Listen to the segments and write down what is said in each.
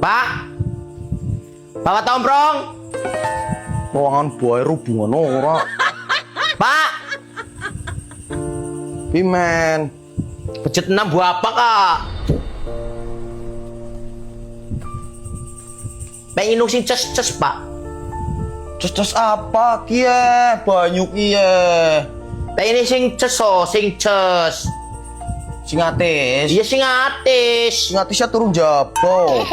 Pak. Bapak Tomprong. Ruangan buaya hubungan ora. Pak. Pimen. Budget 6 buah apa, Kak? Pengen sing ces-ces, Pak. Ces apa kie? Banyu kie. Pengen sing ces, sing ces. Sing atis. Iya sing atis. Sing atisnya turun jabo.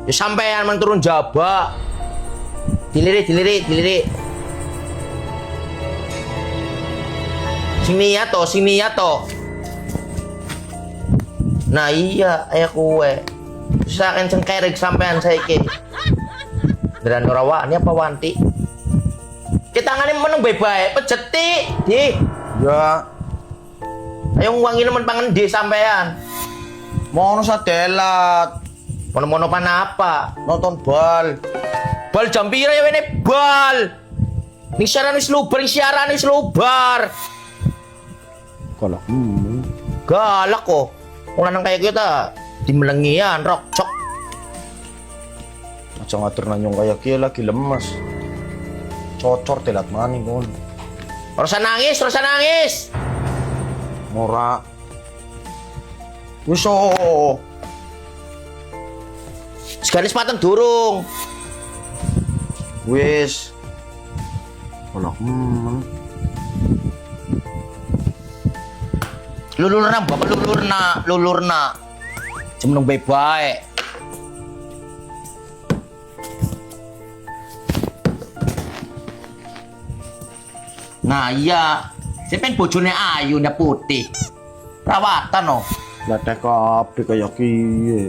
Ya sampean mang turun jaba. Dilirik. Sing niat to. Nah iya, ayo kue. Susah kan cengkerik sampean saiki. Beran ora wani apa wanti? Kita tangane meneng bae-bae, pejeti, Di. Ya, Ayo ngwangi nemen pangen di sampean. mau sadelat. Mono-mono pan apa? Nonton bal. Bal jam pira ya wene bal. Ning siaran wis lubar. Kalau Galak kok. Wong lanang kayak kita dimelengian rok cok. aja ngatur nanyong kayak kie lagi lemes. Cocor telat maning kon. Ora nangis. Ora. Wis oh. Segaris pateng durung. Wis. Kalau Lulurna bapak lulurna. Jemeneng bae-bae. Nah iya, saya bojone ayu ndak putih. Perawatan no. latih kabeh kayak kie.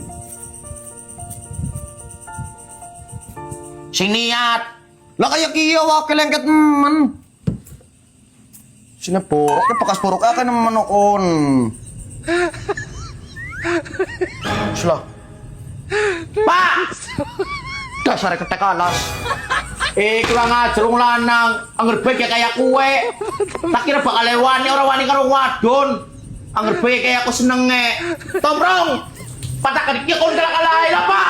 Sing niat. Lah kayak kie wae lengket men. Sini borok bekas borok akan menokon. Sulah. Pak. Dasar ketek alas. Kurang ajar wong lanang, angger bae kayak kue. Tak kira bakal lewani ora wani karo wadon. Angger bae kayak aku senenge. Tomprong. Patah iki kon kalah-kalah lah, Pak.